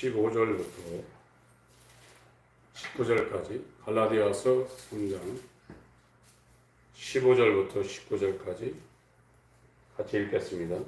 15절부터 19절까지, 갈라디아서 3장 15절부터 19절까지 같이 읽겠습니다.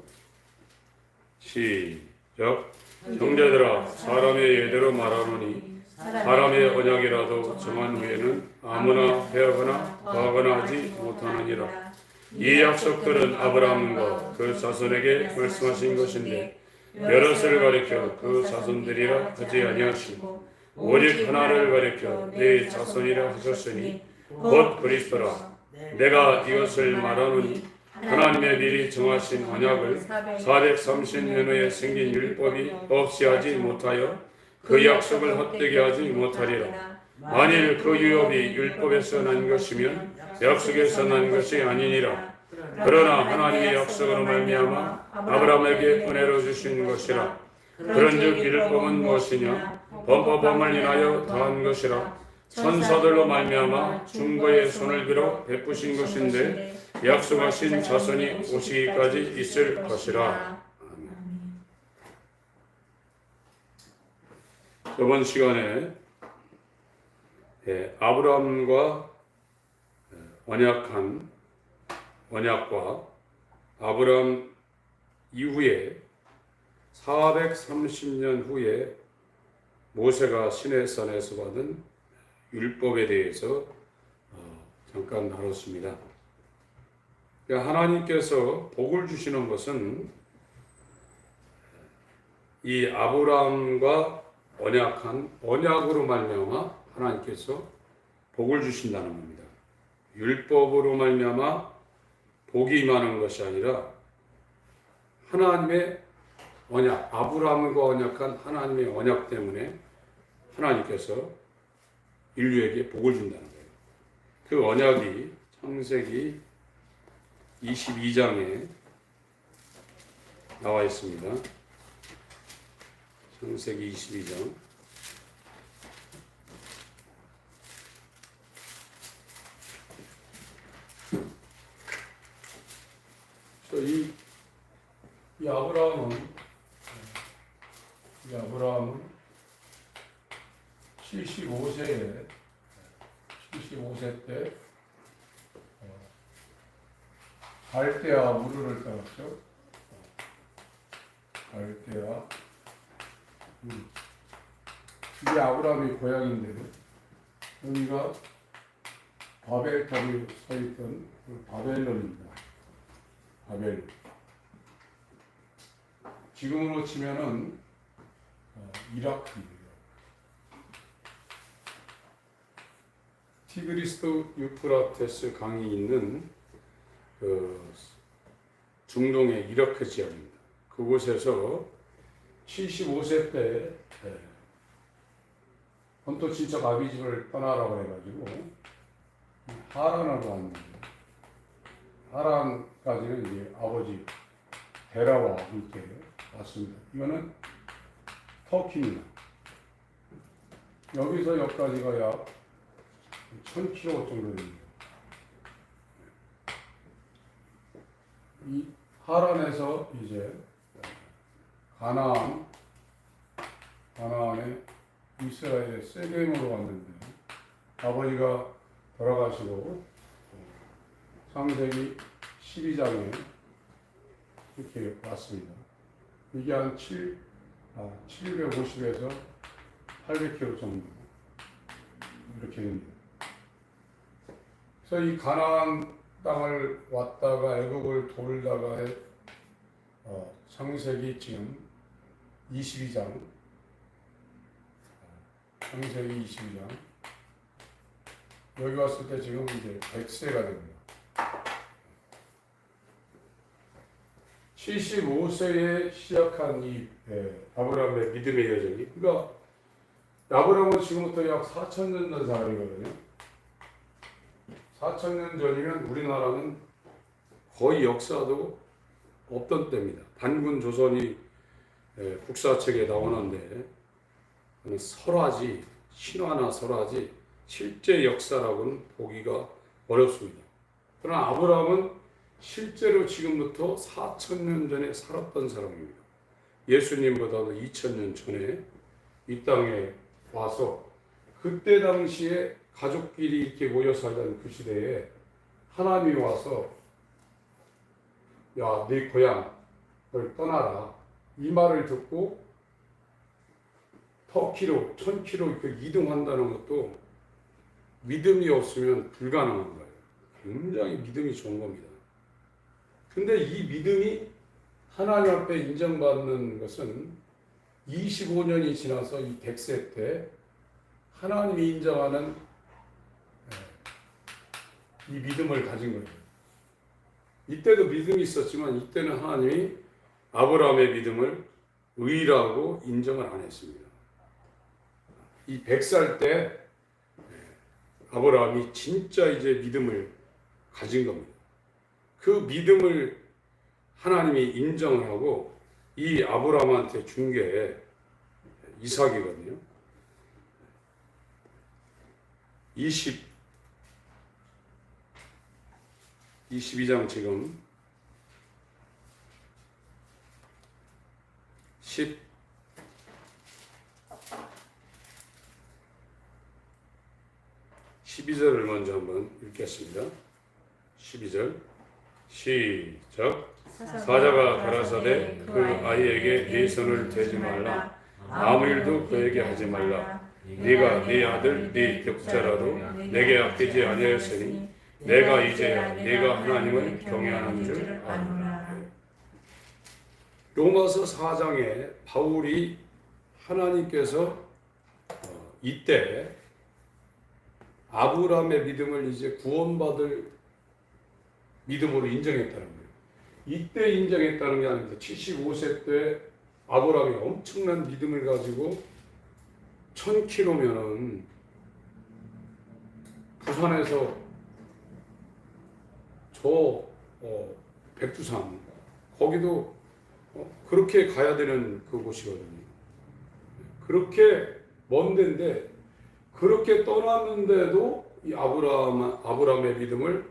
시작. 형제들아, 사람의 예대로 말하노니 사람의 언약이라도 정한 후에는 아무나 해하거나 더하거나 하지 못하느니라. 이 약속들은 아브라함과 그 자손에게 말씀하신 것인데 여럿을 가리켜 그 자손들이라 하지 아니하시고 오직 하나를 가리켜 네 자손이라 하셨으니 곧 그리스도라. 내가 이것을 말하노니 하나님의 미리 정하신 언약을 430년 후에 생긴 율법이 없이 하지 못하여 그 약속을 헛되게 하지 못하리라. 만일 그 유업이 율법에서 난 것이면 약속에서 난 것이 아니니라. 그러나 하나님의 약속으로 말미암아 아브라함에게 은혜로 주신 것이라. 그런즉 율법은 무엇이냐? 범법함을 인하여 더한 것이라. 천사들로 말미암아 중보의 손을 들어 베푸신 것인데 약속하신 자손이 오시기까지 있을 것이라. 이번 시간에 아브라함과 언약과 아브라함 이후에 430년 후에 모세가 시내산에서 받은 율법에 대해서 잠깐 다뤘습니다. 하나님께서 복을 주시는 것은 이 아브라함과 언약으로 말미암아 하나님께서 복을 주신다는 겁니다. 율법으로 말미암아 복이 임하는 것이 아니라 하나님의 언약, 아브라함과 언약한 하나님의 언약 때문에 하나님께서 인류에게 복을 준다는 거예요. 그 언약이 창세기 22장에 나와 있습니다. 창세기 22장. 이 아브라함은 75세 때 갈대아 우르를 떠났죠. 갈대아 이게 아브라함의 고향인데 여기가 바벨탑이 서있던 바벨론입니다. 바벨론. 지금으로 치면은 이라크입니다. 티그리스 유프라테스 강이 있는 중동의 이라크 지역입니다. 그곳에서 75세 때 본토 친척 아비집을 떠나라고 해가지고 하란으로 왔는데 하란까지는 이제 아버지 데라와 함께 왔습니다. 이거는 터키입니다. 여기서 여기까지가 약 1000km 정도 됩니다. 이 하란에서 이제 가나안에 이스라엘의 세겜으로 왔는데 아버지가 돌아가시고 창세기 12장에 이렇게 왔습니다. 이게 한 750에서 800km 정도 이렇게 됩니다. 그래서 이 가나안 땅을 왔다가 애국을 돌다가 창세기 지금 22장 창세기 22장 여기 왔을 때 지금 이제 100세가 됩니다. 75세에 시작한 이 아브라함의 믿음의 여정이, 그러니까 아브라함은 지금부터 약 4000년 전 사람이거든요. 4000년 전이면 우리나라는 거의 역사도 없던 때입니다. 단군 조선이 국사책에 나오는데 설화지, 신화나 설화지 실제 역사라고는 보기가 어렵습니다. 그러나 아브라함은 실제로 지금부터 4000년 전에 살았던 사람입니다. 예수님보다도 2000년 전에 이 땅에 와서 그때 당시에 가족끼리 이렇게 모여 살던 그 시대에 하나님이 와서 야, 네 고향을 떠나라. 이 말을 듣고 터키로 1000km 이동한다는 것도 믿음이 없으면 불가능한 거예요. 굉장히 믿음이 좋은 겁니다. 근데 이 믿음이 하나님 앞에 인정받는 것은 25년이 지나서 이 100세 때 하나님이 인정하는 이 믿음을 가진 거예요. 이때도 믿음이 있었지만 이때는 하나님이 아브라함의 믿음을 의라고 인정을 안 했습니다. 이 100살 때 아브라함이 진짜 이제 믿음을 가진 겁니다. 그 믿음을 하나님이 인정을 하고 이 아브라함한테 준 게 이삭이거든요. 22장 지금 12절을 먼저 한번 읽겠습니다. 12절 시작. 사자가 가라사대 그 아이에게 네 손을 대지 말라. 아무 일도 그에게 하지 말라. 네가 네 아들 네 독자라도 내게 아끼지 아니하였으니 내가 이제야 네가 하나님을 경외하는 줄 아노라. 로마서 4장에 바울이 하나님께서 이때 아브라함의 믿음을 이제 구원받을 믿음으로 인정했다는 거예요. 이때 인정했다는 게 아닙니다. 75세 때 아브라함이 엄청난 믿음을 가지고 1000km면은 부산에서 저 백두산 거기도 그렇게 가야 되는 그곳이거든요. 그렇게 먼 데인데 그렇게 떠났는데도 이 아브라함의 믿음을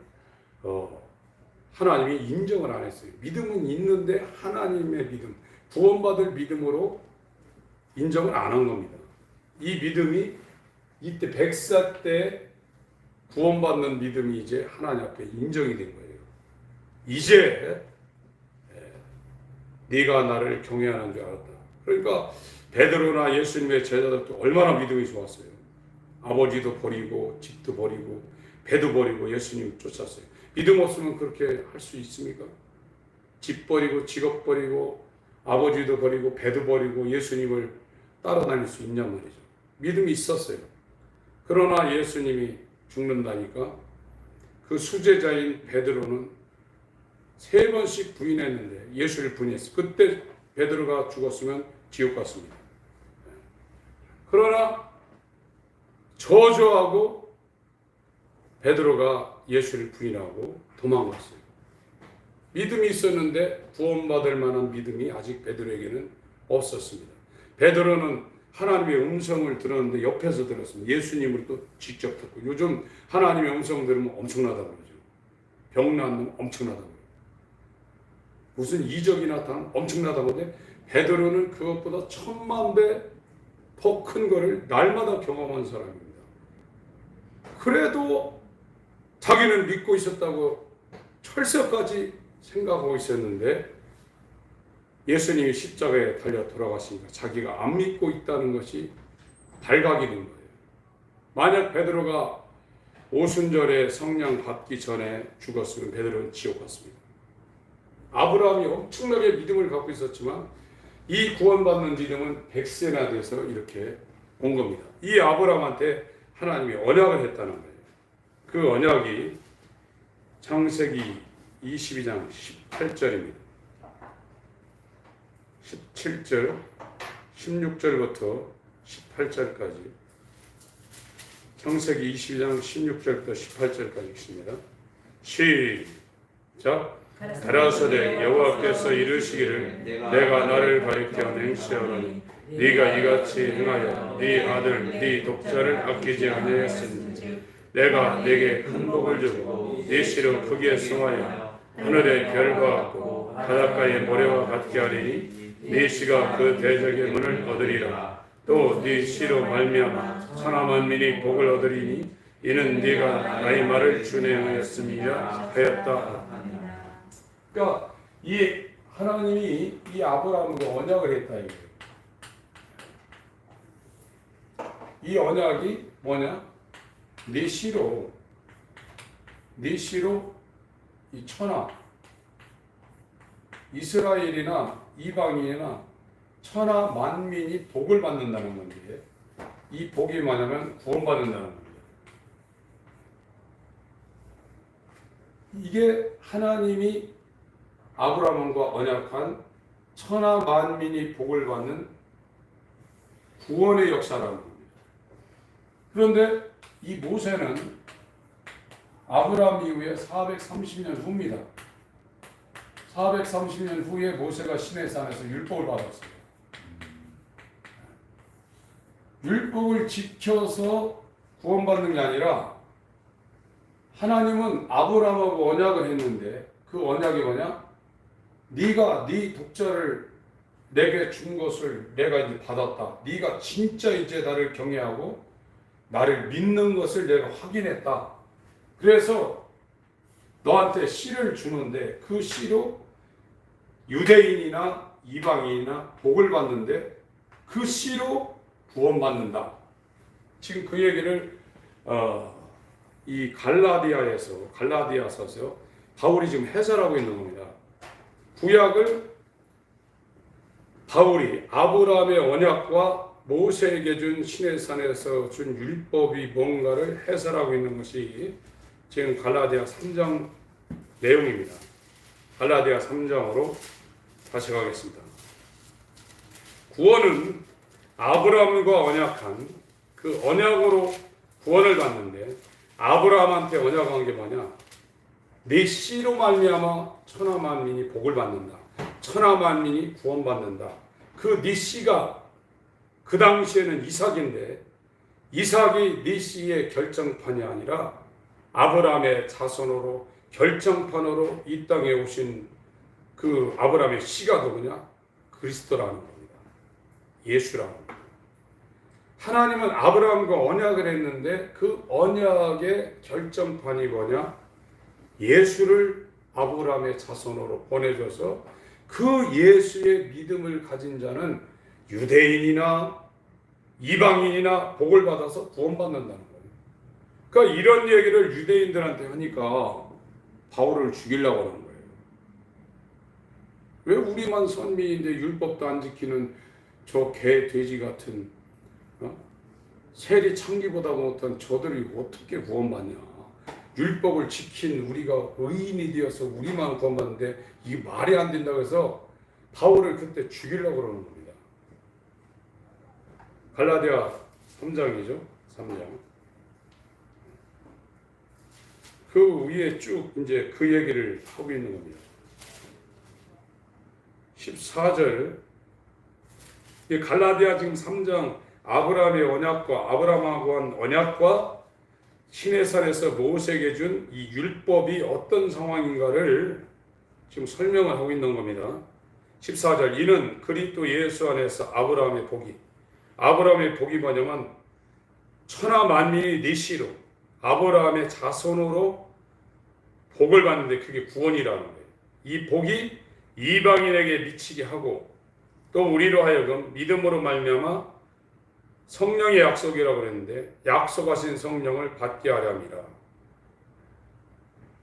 하나님이 인정을 안 했어요. 믿음은 있는데 하나님의 믿음, 구원받을 믿음으로 인정을 안 한 겁니다. 이 믿음이 이때 100살 때 구원받는 믿음이 이제 하나님 앞에 인정이 된 거예요. 이제 네가 나를 경외하는 줄 알았다. 그러니까 베드로나 예수님의 제자들도 얼마나 믿음이 좋았어요. 아버지도 버리고 집도 버리고 배도 버리고 예수님 쫓았어요. 믿음 없으면 그렇게 할 수 있습니까? 집 버리고 직업 버리고 아버지도 버리고 배도 버리고 예수님을 따라다닐 수 있냔 말이죠. 믿음이 있었어요. 그러나 예수님이 죽는다니까 그 수제자인 베드로는 3번씩 부인했는데 예수를 부인했어요. 그때 베드로가 죽었으면 지옥 갔습니다. 그러나 저주하고 베드로가 예수를 부인하고 도망갔어요. 믿음이 있었는데 구원받을 만한 믿음이 아직 베드로에게는 없었습니다. 베드로는 하나님의 음성을 들었는데 옆에서 들었습니다. 예수님을 또 직접 듣고 요즘 하나님의 음성 들으면 엄청나다고 그러죠. 병 낫는 엄청나다고 그러죠. 무슨 이적이 나타나면 엄청나다고 하는데 베드로는 그것보다 1000만 배 더 큰 거를 날마다 경험한 사람입니다. 그래도 자기는 믿고 있었다고 철석까지 생각하고 있었는데 예수님이 십자가에 달려 돌아가시니까 자기가 안 믿고 있다는 것이 발각이 된 거예요. 만약 베드로가 오순절에 성령 받기 전에 죽었으면 베드로는 지옥 갔습니다. 아브라함이 엄청나게 믿음을 갖고 있었지만 이 구원받는 믿음은 100세나 돼서 이렇게 온 겁니다. 이 아브라함한테 하나님이 언약을 했다는 거예요. 그 언약이 창세기 22장 18절입니다. 17절, 16절부터 18절까지 창세기 22장 16절부터 18절까지 읽습니다. 시작. 가라사대 여호와께서 이르시기를 내가 나를 가리켜 맹세하노니 네가 이같이 행하여 네 아들 네 독자를 아끼지 아니하였으니 내가 네게 큰 복을 주고 네 씨로 크게 성하여 하늘의 별과 같고 바닷가의 모래와 같게 하리니 네 씨가 그 대적의 문을 얻으리라. 또 네 씨로 말미암아 천하 만민이 복을 얻으리니 이는 네가 나의 말을 준행하였음이라 하였다. 그러니까 이 하나님이 이 아브라함과 언약을 했다 이거예요. 이 언약이 뭐냐? 네 씨로 이 천하 이스라엘이나 이방인이나 천하 만민이 복을 받는다는 건데, 이 복이 뭐냐면 구원받는다는 겁니다. 이게 하나님이 아브라함과 언약한 천하 만민이 복을 받는 구원의 역사라는 겁니다. 그런데 이 모세는 아브라함 이후에 430년 후입니다. 430년 후에 모세가 시내산에서 율법을 받았어요. 율법을 지켜서 구원받는 게 아니라 하나님은 아브라함하고 언약을 했는데, 그 언약이 뭐냐? 네가 네 독자를 내게 준 것을 내가 이제 받았다. 네가 진짜 이제 나를 경외하고 나를 믿는 것을 내가 확인했다. 그래서 너한테 씨를 주는데 그 씨로 유대인이나 이방인이나 복을 받는데 그 씨로 구원받는다. 지금 그 얘기를 이 갈라디아서에서 바울이 지금 해설하고 있는 겁니다. 구약을 바울이 아브라함의 언약과 모세에게 준 시내산에서 준 율법이 뭔가를 해설하고 있는 것이 지금 갈라디아 3장 내용입니다. 갈라디아 3장으로 다시 가겠습니다. 구원은 아브라함과 언약한 그 언약으로 구원을 받는데, 아브라함한테 언약한 게 뭐냐? 네 씨로 말미암아 천하 만민이 복을 받는다. 천하 만민이 구원받는다. 그 네 씨가 그 당시에는 이삭인데, 이삭이 네 씨의 결정판이 아니라 아브라함의 자손으로 결정판으로 이 땅에 오신 그 아브라함의 씨가 누구냐? 그리스도라는 겁니다. 예수라는 겁니다. 하나님은 아브라함과 언약을 했는데 그 언약의 결정판이 뭐냐? 예수를 아브라함의 자손으로 보내줘서 그 예수의 믿음을 가진 자는 유대인이나 이방인이나 복을 받아서 구원받는다는 거예요. 그러니까 이런 얘기를 유대인들한테 하니까 바울을 죽이려고 하는 거예요. 왜 우리만 선민인데 율법도 안 지키는 저 개, 돼지 같은 세리 창기보다 못한 저들이 어떻게 구원받냐. 율법을 지킨 우리가 의인이 되어서 우리만 구원받는데 이게 말이 안 된다고 해서 바울을 그때 죽이려고 그러는 겁니다. 갈라디아 3장이죠. 3장. 그 위에 쭉 이제 그 얘기를 하고 있는 겁니다. 14절. 이 갈라디아 지금 3장 아브라함의 언약과 아브라함하고 한 언약과 시내산에서 모세에게 준 이 율법이 어떤 상황인가를 지금 설명을 하고 있는 겁니다. 14절. 이는 그리스도 예수 안에서 아브라함의 복이 뭐냐면 천하 만민이 네 씨로 아브라함의 자손으로 복을 받는데 그게 구원이라는 거예요. 이 복이 이방인에게 미치게 하고 또 우리로 하여금 믿음으로 말미암아 성령의 약속이라고 그랬는데 약속하신 성령을 받게 하렵니다.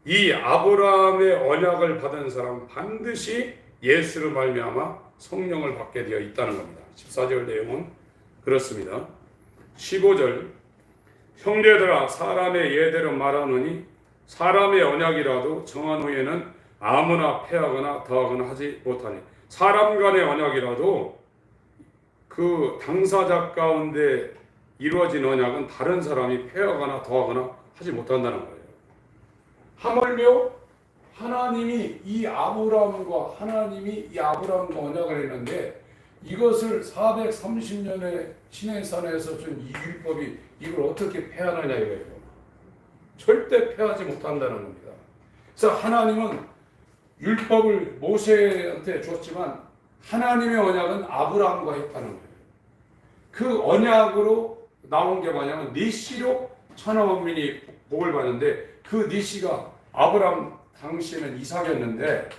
이 아브라함의 언약을 받은 사람 반드시 예수로 말미암아 성령을 받게 되어 있다는 겁니다. 14절 내용은 그렇습니다. 15절. 형제들아 사람의 예대로 말하노니 사람의 언약이라도 정한 후에는 아무나 패하거나 더하거나 하지 못하니. 사람 간의 언약이라도 그 당사자 가운데 이루어진 언약은 다른 사람이 패하거나 더하거나 하지 못한다는 거예요. 하물며 하나님이 이 아브라함과 언약을 했는데 이것을 430년의 시내산에서 준 이 율법이 이걸 어떻게 패하느냐 이거예요. 절대 패하지 못한다는 겁니다. 그래서 하나님은 율법을 모세한테 줬지만 하나님의 언약은 아브라함과 했다는 거예요. 그 언약으로 나온 게 뭐냐면 네 씨로 천하 만민이 복을 받는데 그 네 씨가 아브라함 당시에는 이삭이었는데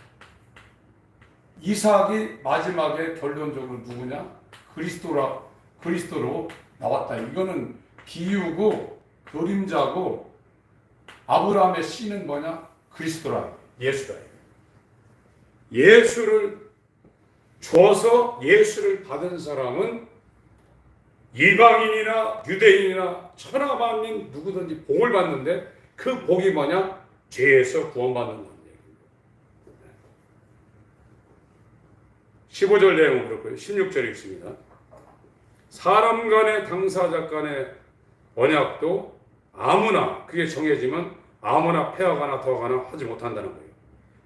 이삭이 마지막에 결론적으로 누구냐? 그리스도로 나왔다. 이거는 비유고 그림자고 아브라함의 씨는 뭐냐? 그리스도라. 예수다. 예수를 줘서 예수를 받은 사람은 이방인이나 유대인이나 천하 만민 누구든지 복을 받는데 그 복이 뭐냐? 죄에서 구원받는다는 얘기입니다. 15절 내용은 그렇고요. 16절에 있습니다. 사람 간의 당사자 간의 언약도 아무나 그게 정해지면 아무나 폐하거나 더하거나 하지 못한다는 거예요.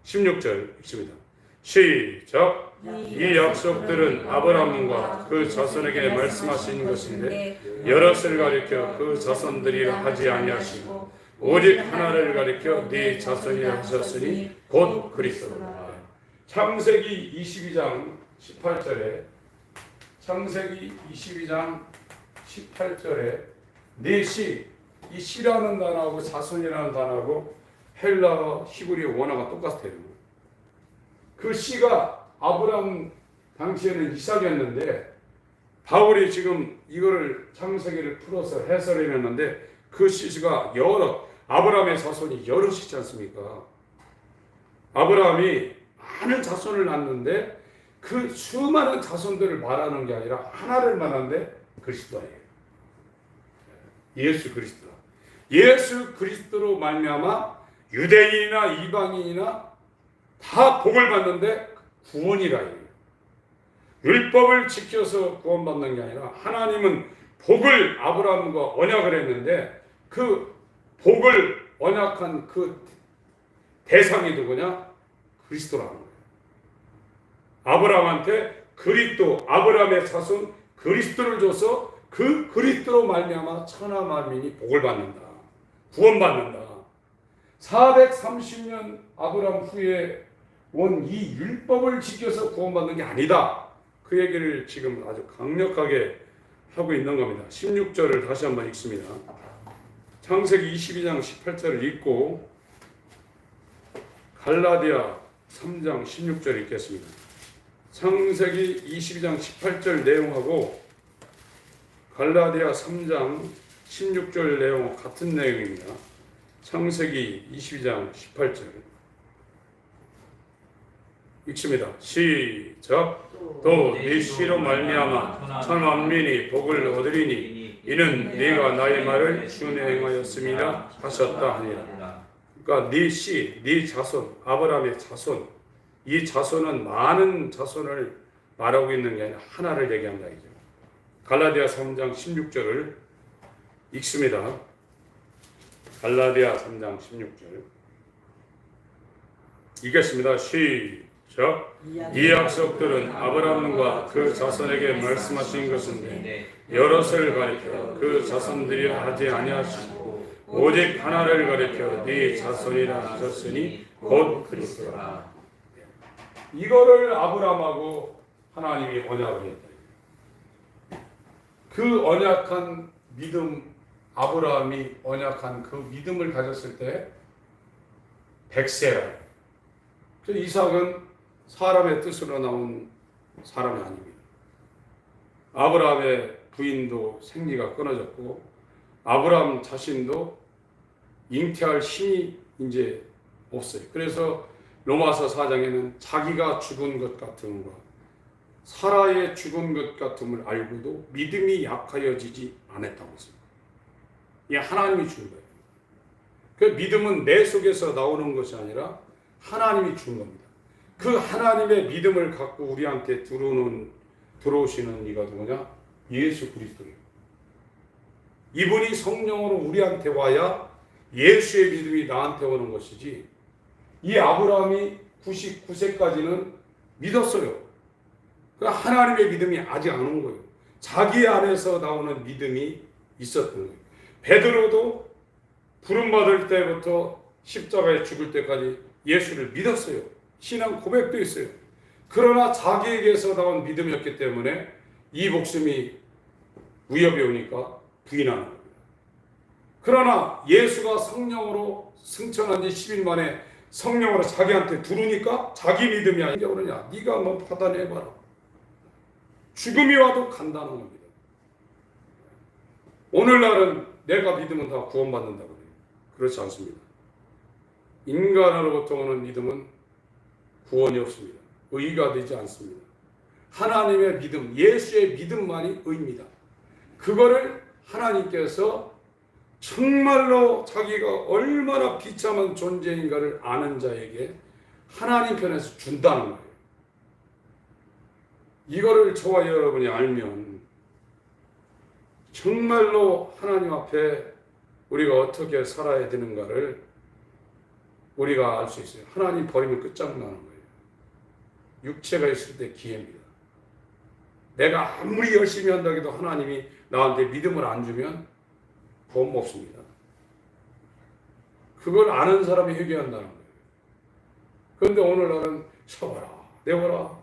16절 읽습니다. 시작. 이 약속들은 아브라함과 그 자손에게 말씀하신 것인데 여럿을 가리켜 그 자손들이라 하지 아니하시고 오직 하나를 가리켜 네 자손이라 하셨으니 곧 그리스도라. 창세기 22장 18절에 창세기 22장 18절에 네 씨, 이 씨라는 단어하고 자손이라는 단어하고 헬라어, 히브리어 원어가 똑같아요. 그 씨가 아브라함 당시에는 이삭이었는데 바울이 지금 이거를 창세기를 풀어서 해설해 놨는데 그 씨가 여러 아브라함의 자손이 여럿이지 않습니까? 아브라함이 많은 자손을 낳았는데 그 수많은 자손들을 말하는 게 아니라 하나를 말하는데 그리스도예요. 예수 그리스도. 예수 그리스도로 말미암아 유대인이나 이방인이나 다 복을 받는데 구원이라 해요. 율법을 지켜서 구원받는 게 아니라 하나님은 복을 아브라함과 언약을 했는데 그 복을 언약한 그 대상이 누구냐? 그리스도라는 거예요. 아브라함한테 아브라함의 자손 그리스도를 줘서 그 그리스도로 말미암아 천하 만민이 복을 받는다. 구원받는다. 430년 아브라함 후에 온 이 율법을 지켜서 구원받는 게 아니다. 그 얘기를 지금 아주 강력하게 하고 있는 겁니다. 16절을 다시 한번 읽습니다. 창세기 22장 18절을 읽고 갈라디아 3장 16절 읽겠습니다. 창세기 22장 18절 내용하고 갈라디아 3장 16절 내용 같은 내용입니다. 창세기 22장 18절 읽습니다. 시작. 또 네 씨로 말미암아 천하 만민이 복을 얻으리니 이는 네가 나의 말을 준행하였음이라 하셨다 하니라. 그러니까 네 씨, 네 자손, 아브라함의 자손, 이 자손은 많은 자손을 말하고 있는 게 아니라 하나를 얘기한다 이죠. 갈라디아 3장 16절을 읽습니다. 갈라디아 3장 16절 읽겠습니다. 시작. 이 약속들은 아브라함과 그 자손에게 말씀하신 것인데 여럿을 가리켜 그 자손들이라 하지 아니하시고 오직 하나를 가리켜 네 자손이라 하셨으니 곧 그리스도라. 이거를 아브라함하고 하나님이 언약을 했다. 그 언약한 믿음, 아브라함이 언약한 그 믿음을 가졌을 때 백세라. 이삭은 사람의 뜻으로 나온 사람이 아닙니다. 아브라함의 부인도 생리가 끊어졌고 아브라함 자신도 잉태할 힘이 이제 없어요. 그래서 로마서 4장에는 자기가 죽은 것 같음과 사라의 죽은 것 같음을 알고도 믿음이 약하여지지 않았다고 했습니다. 이 하나님이 준 거예요. 그 믿음은 내 속에서 나오는 것이 아니라 하나님이 준 겁니다. 그 하나님의 믿음을 갖고 우리한테 들어오시는 이가 누구냐? 예수 그리스도예요. 이분이 성령으로 우리한테 와야 예수의 믿음이 나한테 오는 것이지, 이 아브라함이 99세까지는 믿었어요. 그 하나님의 믿음이 아직 안 온 거예요. 자기 안에서 나오는 믿음이 있었던 거예요. 베드로도 부름받을 때부터 십자가에 죽을 때까지 예수를 믿었어요. 신앙 고백도 있어요. 그러나 자기에게서 나온 믿음이었기 때문에 이 목숨이 위협이 오니까 부인하는 겁니다. 그러나 예수가 성령으로 승천한 지 10일 만에 성령으로 자기한테 부르니까 자기 믿음이 아니냐 그러냐. 네가 한번 판단해봐라. 죽음이 와도 간다는 겁니다. 오늘날은 내가 믿으면 다 구원받는다고 그래요. 그렇지 않습니다. 인간으로부터 오는 믿음은 구원이 없습니다. 의가 되지 않습니다. 하나님의 믿음, 예수의 믿음만이 의입니다. 그거를 하나님께서 정말로 자기가 얼마나 비참한 존재인가를 아는 자에게 하나님 편에서 준다는 거예요. 이거를 저와 여러분이 알면 정말로 하나님 앞에 우리가 어떻게 살아야 되는가를 우리가 알 수 있어요. 하나님 버리면 끝장나는 거예요. 육체가 있을 때 기회입니다. 내가 아무리 열심히 한다고 해도 하나님이 나한테 믿음을 안 주면 구원 없습니다. 그걸 아는 사람이 회개한다는 거예요. 그런데 오늘날은 서봐라, 내봐라.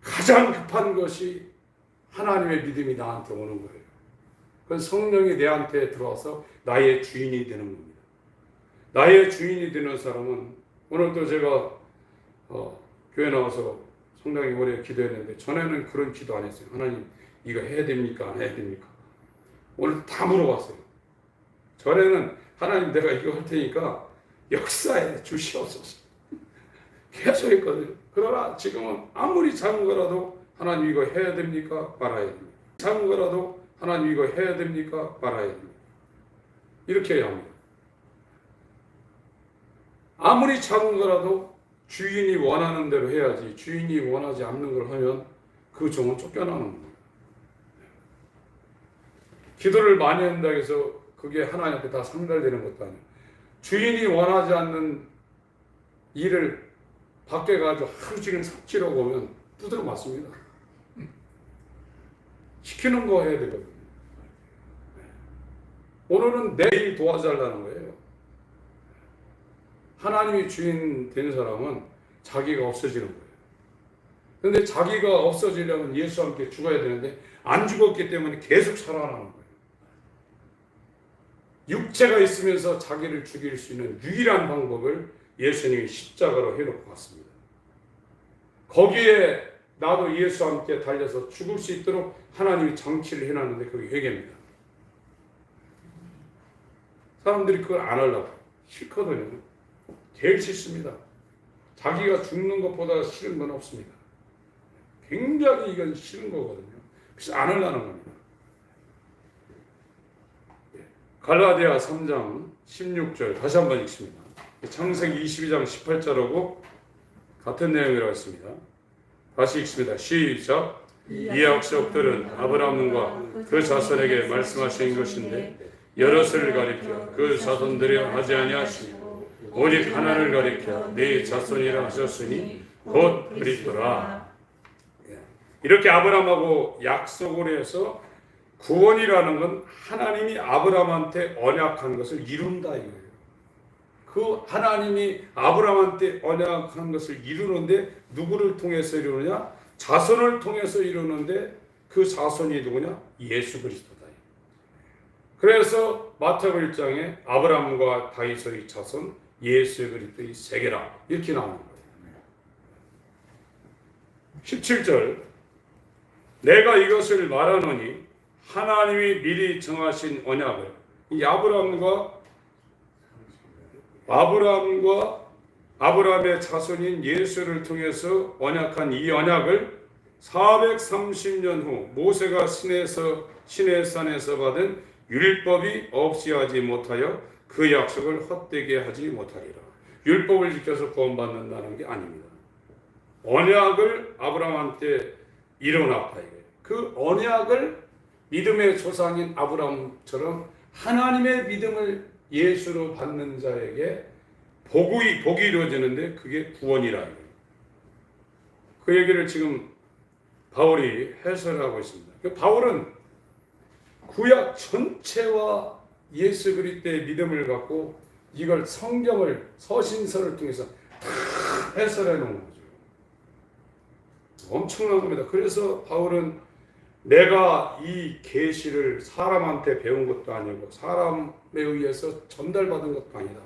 가장 급한 것이 하나님의 믿음이 나한테 오는 거예요. 그건 성령이 내한테 들어와서 나의 주인이 되는 겁니다. 나의 주인이 되는 사람은 오늘도 제가 교회 나와서 상당히 오래 기도했는데 전에는 그런 기도 안 했어요. 하나님 이거 해야 됩니까? 안 해야 됩니까? 오늘 다 물어봤어요. 전에는 하나님 내가 이거 할 테니까 역사에 주시옵소서 계속 했거든요. 그러나 지금은 아무리 작은 거라도 하나님 이거 해야 됩니까? 말아야 됩니다. 작은 거라도 하나님 이거 해야 됩니까? 말아야 됩니다. 이렇게 해야 합니다. 아무리 작은 거라도 주인이 원하는 대로 해야지 주인이 원하지 않는 걸 하면 그 종은 쫓겨나는 거예요. 기도를 많이 한다고 해서 그게 하나님한테 다 상달되는 것도 아니에요. 주인이 원하지 않는 일을 밖에 가서 하루 종일 삽질하고 오면 두드려 맞습니다. 시키는 거 해야 되거든요. 오늘은 내일 도와달라는 거예요. 하나님이 주인 된 사람은 자기가 없어지는 거예요. 그런데 자기가 없어지려면 예수와 함께 죽어야 되는데 안 죽었기 때문에 계속 살아나는 거예요. 육체가 있으면서 자기를 죽일 수 있는 유일한 방법을 예수님이 십자가로 해놓고 갔습니다. 거기에 나도 예수와 함께 달려서 죽을 수 있도록 하나님이 장치를 해놨는데 그게 회개입니다. 사람들이 그걸 안 하려고 싫거든요. 제일 싫습니다. 자기가 죽는 것보다 싫은 건 없습니다. 굉장히 이건 싫은 거거든요. 그래서 안 하려는 겁니다. 갈라디아 3장 16절 다시 한번 읽습니다. 창세기 22장 18절하고 같은 내용이라고 했습니다. 다시 읽습니다. 시작. 이 약속들은 아브라함과 그 자손에게 말씀하신 것인데 여럿을 가리켜 그 자손들이 하지 아니하시며 오직 하나를 가리켜 네 자손이라 하셨으니 곧 그리스도라. 이렇게 아브라함하고 약속을 해서 구원이라는 건 하나님이 아브라함한테 언약한 것을 이룬다 이거예요. 그 하나님이 아브라함한테 언약한 것을 이루는데 누구를 통해서 이루느냐? 자손을 통해서 이루는데 그 자손이 누구냐? 예수 그리스도다. 그래서 마태복음 1장에 아브라함과 다윗의 자손 예수 그리스도의 세계라 이렇게 나오는 거예요. 17절 내가 이것을 말하노니 하나님이 미리 정하신 언약을 이 아브라함의 자손인 예수를 통해서 언약한 이 언약을 430년 후 모세가 시내 산에서 받은 율법이 없이 하지 못하여 그 약속을 헛되게 하지 못하리라. 율법을 지켜서 구원받는다는 게 아닙니다. 언약을 아브라함한테 이뤄놨다 이거예요. 그 언약을 믿음의 조상인 아브라함처럼 하나님의 믿음을 예수로 받는 자에게 복이 이루어지는데 그게 구원이라 이거예요. 그 얘기를 지금 바울이 해설하고 있습니다. 바울은 구약 전체와 예수 그리스도의 믿음을 갖고 이걸 성경을 서신서를 통해서 다 해설해 놓은 거죠. 엄청난 겁니다. 그래서 바울은 내가 이 계시를 사람한테 배운 것도 아니고 사람에 의해서 전달받은 것도 아니다.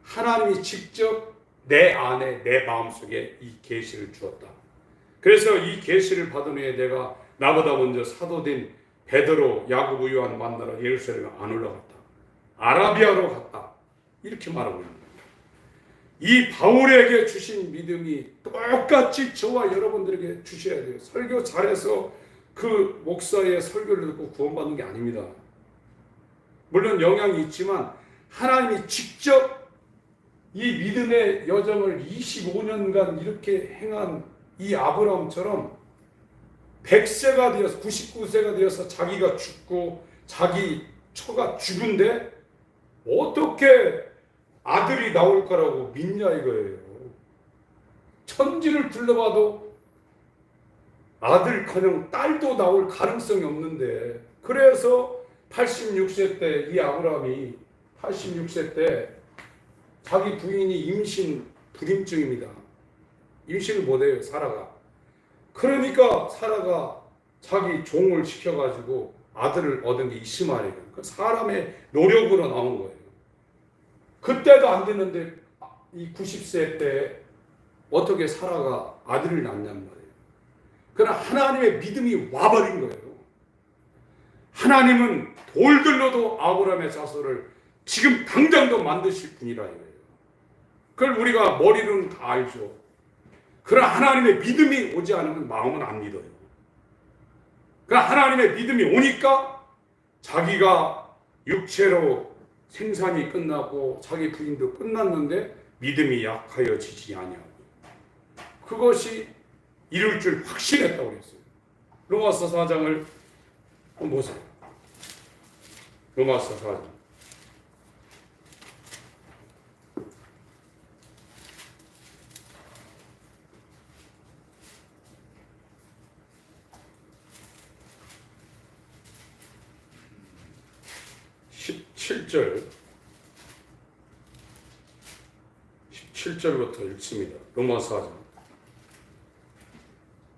하나님이 직접 내 안에 내 마음속에 이 계시를 주었다. 그래서 이 계시를 받은 후에 내가 나보다 먼저 사도된 베드로, 야고보, 요한 만나러 예루살렘에 안 올라갔다. 아라비아로 갔다. 이렇게 말하고 있는 거예요. 이 바울에게 주신 믿음이 똑같이 저와 여러분들에게 주셔야 돼요. 설교 잘해서 그 목사의 설교를 듣고 구원받는 게 아닙니다. 물론 영향이 있지만 하나님이 직접 이 믿음의 여정을 25년간 이렇게 행한 이 아브라함처럼 100세가 되어서 99세가 되어서 자기가 죽고 자기 처가 죽은데 어떻게 아들이 나올 거라고 믿냐 이거예요. 천지를 둘러봐도 아들커녕 딸도 나올 가능성이 없는데, 그래서 86세 때 이 아브라함이 86세 때 자기 부인이 임신 불임증입니다. 임신을 못해요, 사라가. 그러니까 사라가 자기 종을 시켜가지고 아들을 얻은 게 이스마엘이에요. 그 사람의 노력으로 나온 거예요. 그때도 안 되는데 이 90세 때 어떻게 사라가 아들을 낳냔 말이에요. 그러나 하나님의 믿음이 와버린 거예요. 하나님은 돌들로도 아브라함의 자손을 지금 당장도 만드실 분이라 이거예요. 그걸 우리가 머리로는 다 알죠. 그러나 하나님의 믿음이 오지 않으면 마음은 안 믿어요. 그러나 하나님의 믿음이 오니까 자기가 육체로 생산이 끝나고 자기 부인도 끝났는데 믿음이 약하여지지 아니하고 그것이 이룰 줄 확신했다고 그랬어요. 로마서 4장을 한번 보세요. 로마서 4장 17절부터 읽습니다. 로마서 4장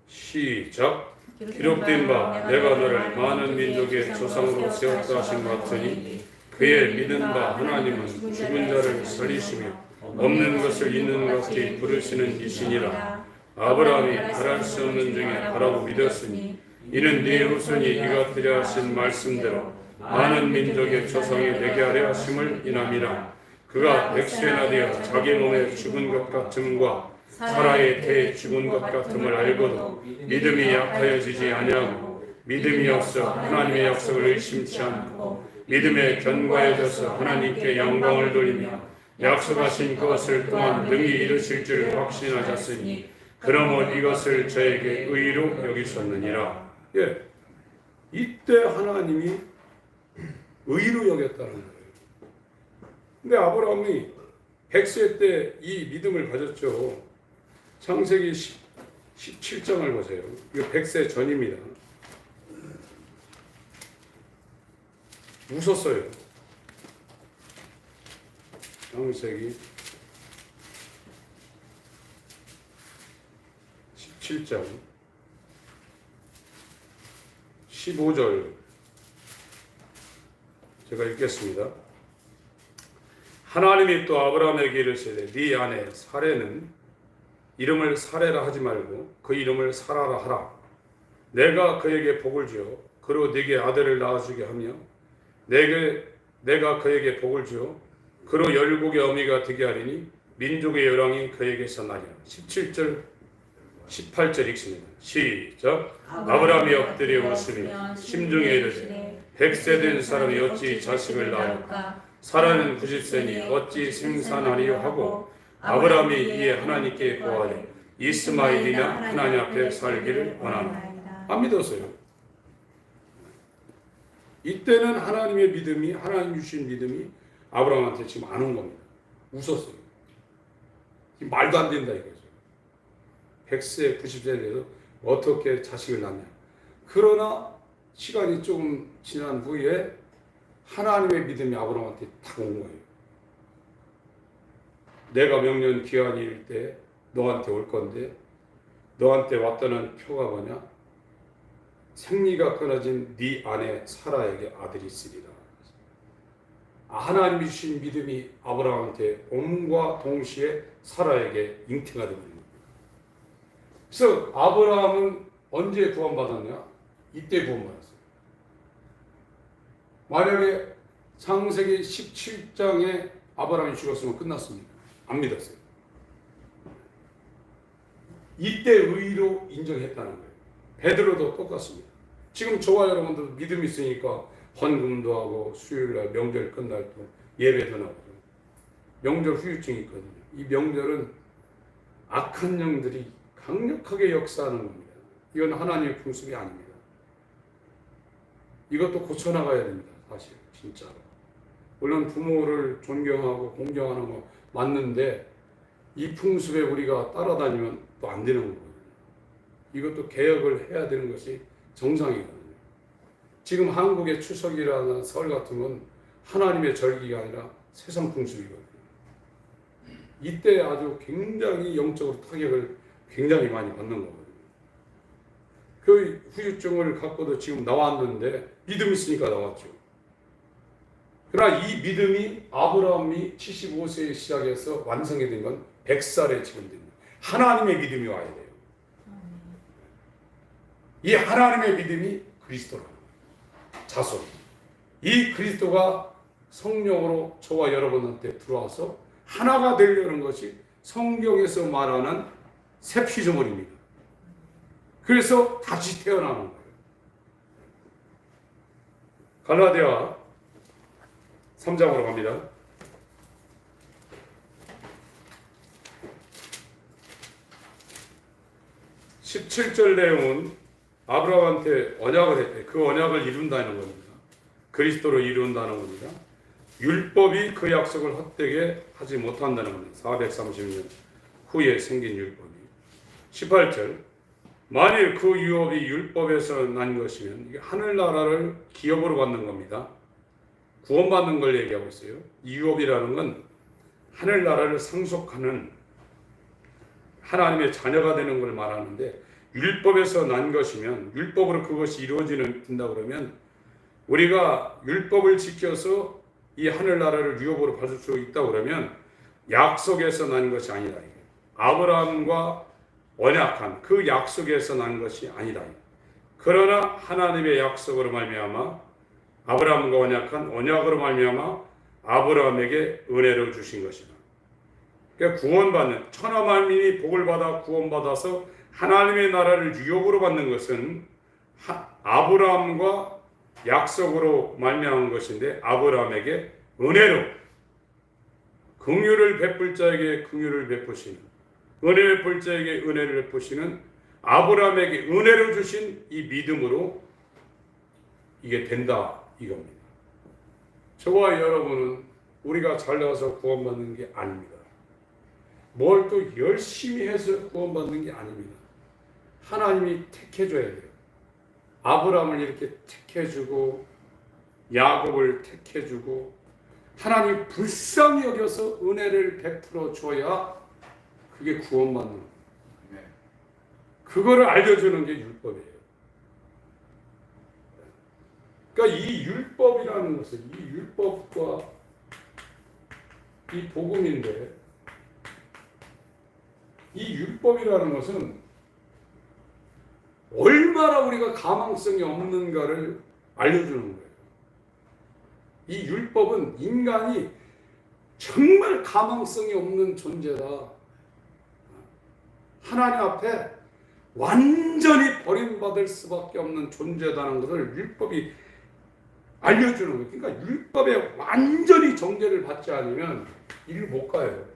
시작. 기록된 바 내가 너를 많은 민족의 조상으로 세웠다 하신 것 같으니 그의 믿은 바 하나님은 죽은 자를 살리시며 없는 것을 있는 것 같이 부르시는 이시니라. 아브라함이 바랄 수 없는 중에 바라고 믿었으니 이는 네 후손이 이같으려 하신 말씀대로 많은 민족의 조상이 되게 하려 하심을 인함이라. 그가 백세나 되어 자기 몸에 죽은 것 같음과 사라의 태에 죽은 것 같음을 알고도 믿음이 약하여지지 아니하고 믿음이 없어 하나님의 약속을 의심치 않고 믿음에 견고해져서 하나님께 영광을 돌리며 약속하신 그것을 또한 능히 이루실 줄 확신하셨으니 그러므로 이것을 저에게 의로 여기셨느니라. 예, 이때 하나님이 의로 여겼다는 거예요. 근데 아브라함이 100세 때 이 믿음을 가졌죠. 창세기 17장을 보세요. 이거 100세 전입니다. 웃었어요. 창세기 17장 15절 제가 읽겠습니다. 하나님이 또 아브라함에게 이르시되 네 아내 사레는 이름을 사레라 하지 말고 그 이름을 사라라 하라. 내가 그에게 복을 주어 그로 네게 아들을 낳아주게 하며 내가 그에게 복을 주어 그로 열국의 어미가 되게 하리니 민족의 열왕이 그에게서 나리라. 17절 18절 읽습니다. 시작. 아브라함이 엎드려 웃으며 심중에 이르되 100세 된 사람이 어찌 자식을 낳을까? 사라는 90세니 어찌 생산하리요 하고 아브라함이 이에 하나님께 고하되 이스마엘이나 하나님 앞에 살기를 원하나. 안 믿었어요. 이때는 하나님의 믿음이, 하나님 주신 믿음이 아브라함한테 지금 안 온 겁니다. 웃었어요. 말도 안 된다 이거죠. 100세, 90세 돼서 어떻게 자식을 낳냐. 그러나 시간이 조금 지난 후에 하나님의 믿음이 아브라함한테 딱 온 거예요. 내가 명년 기한이 일 때 너한테 올 건데 너한테 왔다는 표가 뭐냐? 생리가 끊어진 네 아내 사라에게 아들이 있으리라. 하나님이 주신 믿음이 아브라함한테 옴과 동시에 사라에게 잉태가 되는 겁니다. 그래서 아브라함은 언제 구원받았냐? 이때 구원받았어요. 만약에 창세기 17장에 아브라함이 죽었으면 끝났습니다. 안 믿었어요. 이때 의로 인정했다는 거예요. 베드로도 똑같습니다. 지금 저와 여러분도 믿음이 있으니까 헌금도 하고 수요일날 명절 끝날 때 예배도 나오고 명절 후유증이 있거든요. 이 명절은 악한 영들이 강력하게 역사하는 겁니다. 이건 하나님의 풍습이 아닙니다. 이것도 고쳐나가야 됩니다. 사실 진짜로. 물론 부모를 존경하고 공경하는 거 맞는데 이 풍습에 우리가 따라다니면 또 안 되는 거거든요. 이것도 개혁을 해야 되는 것이 정상이거든요. 지금 한국의 추석이라는 설 같은 건 하나님의 절기가 아니라 세상 풍습이거든요. 이때 아주 굉장히 영적으로 타격을 굉장히 많이 받는 거거든요. 그 후유증을 갖고도 지금 나왔는데 믿음이 있으니까 나왔죠. 그러나 이 믿음이 아브라함이 75세에 시작해서 완성이 된 건 100살에 지금 됩니다. 하나님의 믿음이 와야 돼요. 이 하나님의 믿음이 그리스도라는 거예요. 자손. 이 그리스도가 성령으로 저와 여러분한테 들어와서 하나가 되려는 것이 성경에서 말하는 새 피조물입니다. 그래서 다시 태어나는 거예요. 갈라디아 3장으로 갑니다. 17절 내용은 아브라함한테 언약을 했대. 그 언약을 이룬다는 겁니다. 그리스도로 이룬다는 겁니다. 율법이 그 약속을 헛되게 하지 못한다는 겁니다. 430년 후에 생긴 율법이. 18절 만일 그 유업이 율법에서 난 것이면 이게 하늘나라를 기업으로 받는 겁니다. 구원받는 걸 얘기하고 있어요. 이 유업이라는 건 하늘나라를 상속하는 하나님의 자녀가 되는 걸 말하는데 율법에서 난 것이면 율법으로 그것이 이루어진다 그러면 우리가 율법을 지켜서 이 하늘나라를 유업으로 받을 수 있다 그러면 약속에서 난 것이 아니다. 아브라함과 언약한 그 약속에서 난 것이 아니다. 그러나 하나님의 약속으로 말미암아 아브라함과 언약으로 말미암아 아브라함에게 은혜를 주신 것이다. 그러니까 구원받는 천하 만민이 복을 받아 구원받아서 하나님의 나라를 유업으로 받는 것은 아브라함과 약속으로 말미암은 것인데 아브라함에게 은혜로 긍휼을 베풀 자에게 긍휼을 베푸시는 은혜 베풀 자에게 은혜를 베푸시는 아브라함에게 은혜를 주신 이 믿음으로 이게 된다 이겁니다. 저와 여러분은 우리가 잘나서 구원받는 게 아닙니다. 뭘 또 열심히 해서 구원받는 게 아닙니다. 하나님이 택해줘야 돼요. 아브라함을 이렇게 택해주고 야곱을 택해주고 하나님 불쌍히 여겨서 은혜를 베풀어 줘야 그게 구원받는 거예요. 그거를 알려주는 게 율법이에요. 그러니까 이 율법이라는 것은 이 율법과 이 복음인데 이 율법이라는 것은 얼마나 우리가 가망성이 없는가를 알려주는 거예요. 이 율법은 인간이 정말 가망성이 없는 존재다. 하나님 앞에 완전히 버림받을 수밖에 없는 존재다는 것을 율법이 알려주는 거예요. 그러니까 율법에 완전히 정죄를 받지 않으면 이를 못 가요.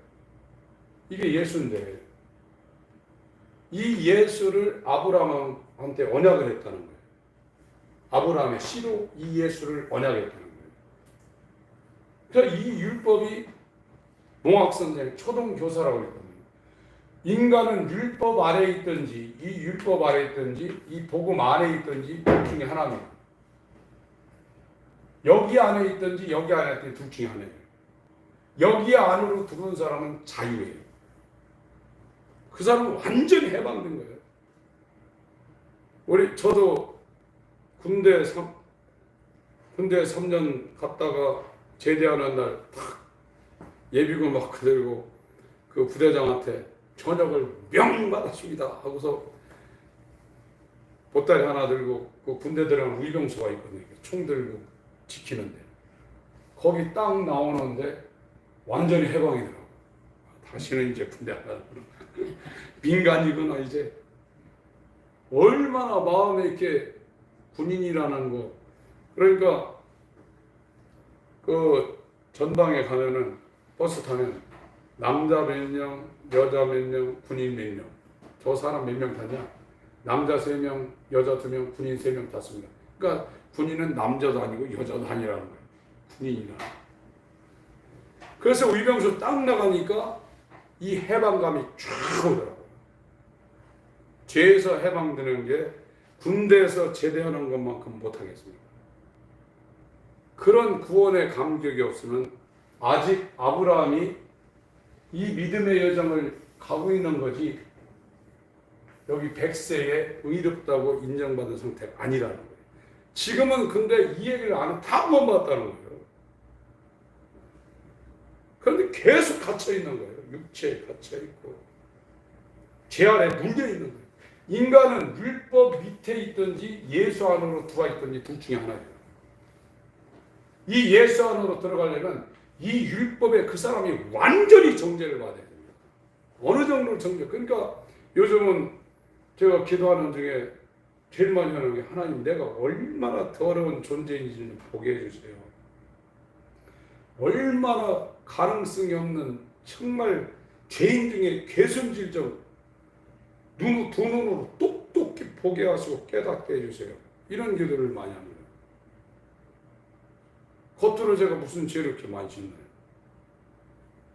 이게 예수인데 이 예수를 아브라함한테 언약을 했다는 거예요. 아브라함의 씨로 이 예수를 언약했다는 거예요. 그러니까 이 율법이 농학선생, 초등교사라고 했거든요. 인간은 율법 아래에 있든지 이 율법 아래에 있든지 이 복음 안에 있든지 둘 중에 하나입니다. 여기 안에 있든지 여기 안에 있든지 둘 중에 하나예요. 여기 안으로 들어온 사람은 자유예요. 그 사람은 완전히 해방된 거예요. 저도 군대 3년 갔다가 제대하는 날 탁 예비군 막 들고 그 부대장한테 저녁을 명 받았습니다 하고서 보따리 하나 들고 그 군대 들어가는 의병소가 있거든요. 총 들고 지키는데 거기 딱 나오는데 완전히 해방이더라고. 다시는 이제 군대 안 가는 민간이구나. 이제 얼마나 마음에 이렇게 군인이라는 거. 그러니까 그 전방에 가면은 버스 타면 남자 몇 명, 여자 몇 명, 군인 몇 명. 저 사람 몇 명 탔냐? 남자 3명, 여자 2명, 군인 3명 탔습니다. 그러니까 군인은 남자도 아니고 여자도 아니라는 거예요. 군인이라. 그래서 의병소 딱 나가니까 이 해방감이 쫙 오더라고요. 죄에서 해방되는 게 군대에서 제대하는 것만큼 못하겠습니다. 그런 구원의 감격이 없으면 아직 아브라함이 이 믿음의 여정을 가고 있는 거지 여기 100세에 의롭다고 인정받은 상태가 아니라는 거예요. 지금은 근데 이 얘기를 안 하면 다 구원받았다는 거예요. 그런데 계속 갇혀있는 거예요. 육체에 갇혀있고 죄 아래 물려있는 거예요. 인간은 율법 밑에 있든지 예수 안으로 들어와 있든지 둘 중에 하나예요. 이 예수 안으로 들어가려면 이 율법에 그 사람이 완전히 정죄를 받아야 됩니다. 어느 정도 정죄. 그러니까 요즘은 제가 기도하는 중에 제일 많이 하는 게 하나님 내가 얼마나 더러운 존재인지를 보게 해주세요. 얼마나 가능성이 없는 정말 죄인 중에 괴순질적 두 눈으로 똑똑히 보게 하시고 깨닫게 해주세요. 이런 기도를 많이 합니다. 겉으로 제가 무슨 죄를 이렇게 많이 짓나요?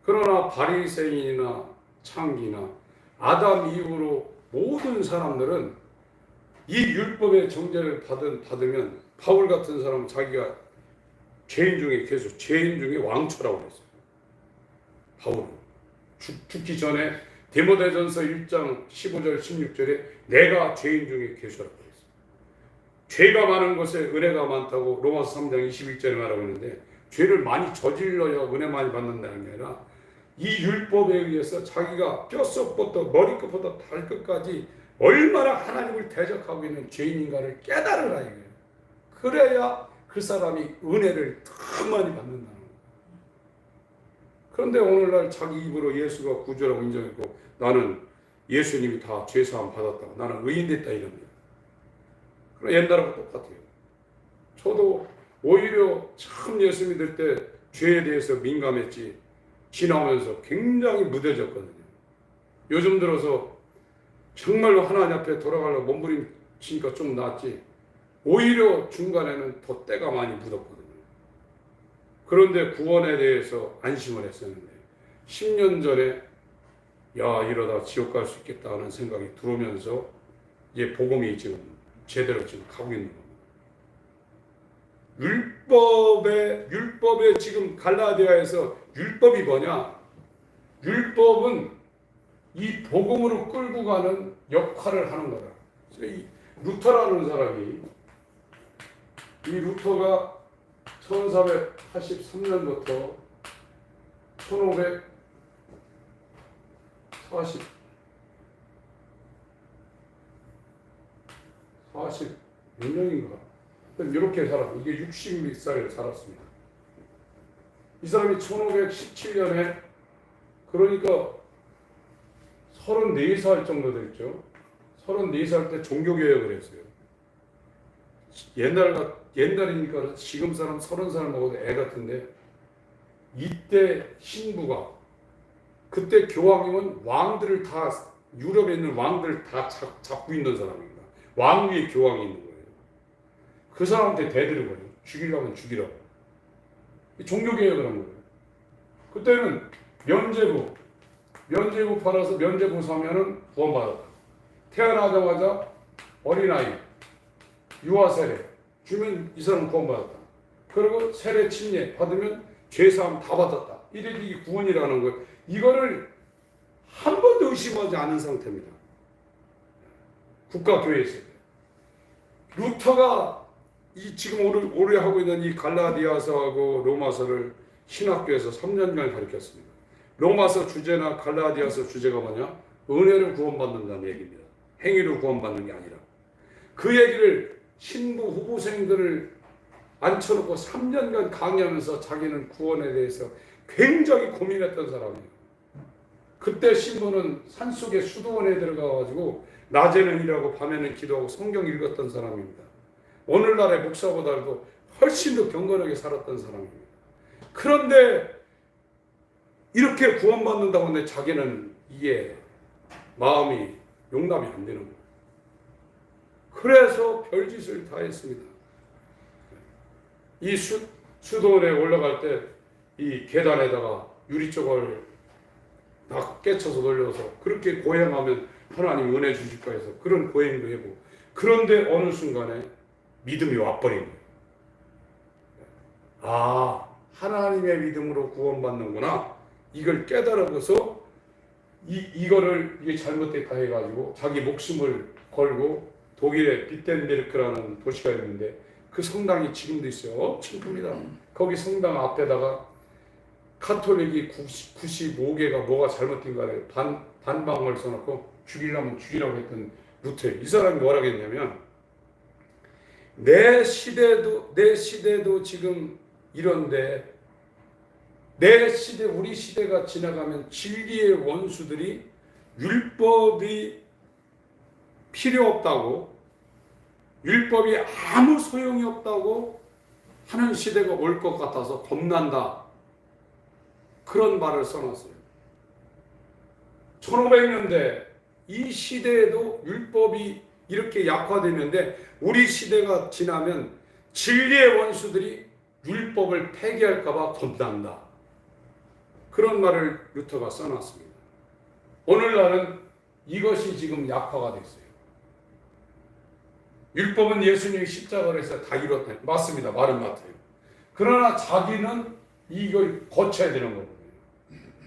그러나 바리새인이나 창기나 아담 이후로 모든 사람들은 이 율법의 정죄를 받으면 바울 같은 사람은 자기가 죄인 중에 계속 죄인 중에 왕초라고 그랬어요. 바울은 죽기 전에 디모데전서 1장 15절 16절에 내가 죄인 중에 계수라고 그랬어요. 죄가 많은 것에 은혜가 많다고 로마서 3장 21절에 말하고 있는데 죄를 많이 저질러야 은혜 많이 받는다는 게 아니라 이 율법에 의해서 자기가 뼛속부터 머리끝부터 발끝까지 얼마나 하나님을 대적하고 있는 죄인인가를 깨달으라 이거예요. 그래야 그 사람이 은혜를 더 많이 받는다는 거예요. 그런데 오늘날 자기 입으로 예수가 구주라고 인정했고 나는 예수님이 다 죄사함 받았다. 나는 의인 됐다 이럽니다. 그럼 옛날하고 똑같아요. 저도 오히려 처음 예수 믿을 때 죄에 대해서 민감했지 지나오면서 굉장히 무뎌졌거든요. 요즘 들어서 정말로 하나님 앞에 돌아가려고 몸부림치니까 좀 낫지 오히려 중간에는 더 때가 많이 묻었거든요. 그런데 구원에 대해서 안심을 했었는데 10년 전에 야 이러다 지옥 갈 수 있겠다 하는 생각이 들어오면서 이제 복음이 지금 제대로 지금 가고 있는 겁니다. 율법에 지금 갈라디아에서 율법이 뭐냐? 율법은 이 복음으로 끌고 가는 역할을 하는 거다. 이 루터라는 사람이 이 루터가 1483년부터 1540 몇 년인가? 이렇게 이게 60몇 살았습니다. 이 사람이 1517년에 그러니까 34살 정도 됐죠. 34살 때 종교개혁을 했어요. 옛날이니까 지금 사람 30살 먹어도 애 같은데 이때 신부가 그때 교황이면 왕들을 다 유럽에 있는 왕들을 다 잡고 있는 사람입니다. 왕위에 교황이 있는 거예요. 그 사람한테 대드는 거예요. 죽이려면 죽이라고. 종교개혁을 한 거예요. 그때는 면제부 팔아서 면제부 사면은 구원받았다. 태어나자마자 어린아이 유아세례 주면 이 사람 구원받았다. 그리고 세례 침례 받으면 죄사함 다 받았다. 이게 구원이라는 거예요. 이거를 한 번도 의심하지 않은 상태입니다. 국가교회에서 루터가 이 지금 오래 하고 있는 이 갈라디아서하고 로마서를 신학교에서 3년간 가르쳤습니다. 로마서 주제나 갈라디아서 주제가 뭐냐? 은혜로 구원받는다는 얘기입니다. 행위로 구원받는 게 아니라. 그 얘기를 신부 후보생들을 앉혀놓고 3년간 강의하면서 자기는 구원에 대해서 굉장히 고민했던 사람이에요. 그때 신부는 산속에 수도원에 들어가가지고 낮에는 일하고 밤에는 기도하고 성경 읽었던 사람입니다. 오늘날의 목사보다도 훨씬 더 경건하게 살았던 사람입니다. 그런데 이렇게 구원받는다고 하는데 자기는 이게 마음이 용납이 안 되는 거예요. 그래서 별짓을 다 했습니다. 이 수도원에 올라갈 때 이 계단에다가 유리조각을 다 깨쳐서 돌려서 그렇게 고행하면 하나님 은혜 주실까 해서 그런 고행도 해보고, 그런데 어느 순간에 믿음이 와버린 거예요. 아, 하나님의 믿음으로 구원받는구나. 이걸 깨달아서 이게 잘못됐다 해가지고 자기 목숨을 걸고 독일의 비텐베르크라는 도시가 있는데 그 성당이 지금도 있어요. 엄청 큽니다. 거기 성당 앞에다가 카톨릭이 95개가 뭐가 잘못된 거를 반방을 써놓고 죽이려면 죽이라고 했던 루터. 이 사람이 뭐라고 했냐면, 내 시대도 지금 이런데 우리 시대가 지나가면 진리의 원수들이 율법이 필요 없다고, 율법이 아무 소용이 없다고 하는 시대가 올 것 같아서 겁난다. 그런 말을 써놨어요. 1500년대 이 시대에도 율법이 이렇게 약화되는데 우리 시대가 지나면 진리의 원수들이 율법을 폐기할까 봐 겁난다. 그런 말을 루터가 써놨습니다. 오늘날은 이것이 지금 약화가 됐어요. 율법은 예수님이 십자가를 해서 다 이뤘다. 맞습니다. 말은 맞아요. 그러나 자기는 이걸 거쳐야 되는 거거든요.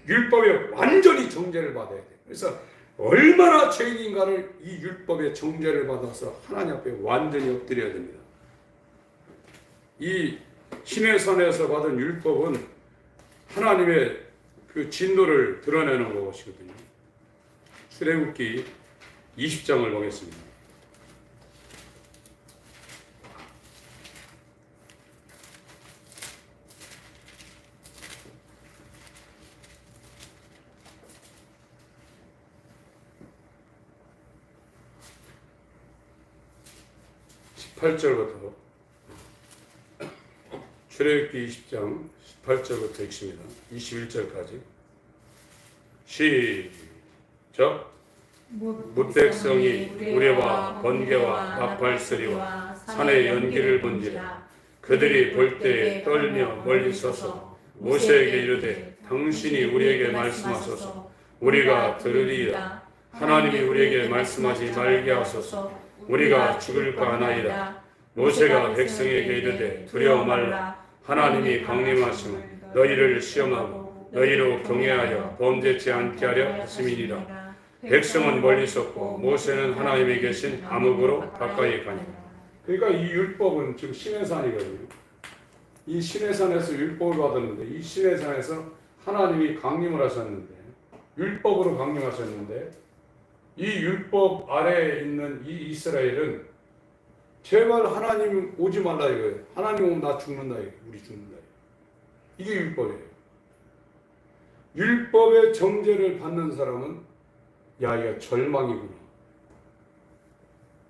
율법에 완전히 정죄를 받아야 돼요. 그래서 얼마나 죄인인가를 이 율법의 정죄를 받아서 하나님 앞에 완전히 엎드려야 됩니다. 이 시내산에서 받은 율법은 하나님의 그 진노를 드러내는 것이거든요. 출애굽기 20장을 보겠습니다. 18절부터 출애굽기 20장 18절부터 읽습니다. 21절까지 시작. 뭇백성이 우레와 번개와 나팔소리와 산의 연기를 본지라. 그들이 볼 때에 떨며 멀리 서서 모세에게 이르되 당신이 우리에게 말씀하소서 우리가 들으리이다. 하나님이 우리에게 말씀하지 말게 하소서 우리가 죽을까 하나이다. 모세가 백성에게 이르되 두려워 말라. 하나님이 강림하심은 너희를 시험하고 너희로 경외하여 범죄치 않게 하려 하심이니라. 백성은 멀리 섰고 모세는 하나님이 계신 암흑으로 가까이 가니라. 그러니까 이 율법은 지금 시내산이거든요. 이 시내산에서 율법을 받았는데 이 시내산에서 하나님이 강림을 하셨는데 율법으로 강림하셨는데 이 율법 아래에 있는 이 이스라엘은 제발 하나님 오지 말라 이거예요. 하나님 오면 나 죽는다 이거예요. 우리 죽는다 이거예요. 이게 율법이에요. 율법의 정죄를 받는 사람은 야 이거 절망이구나.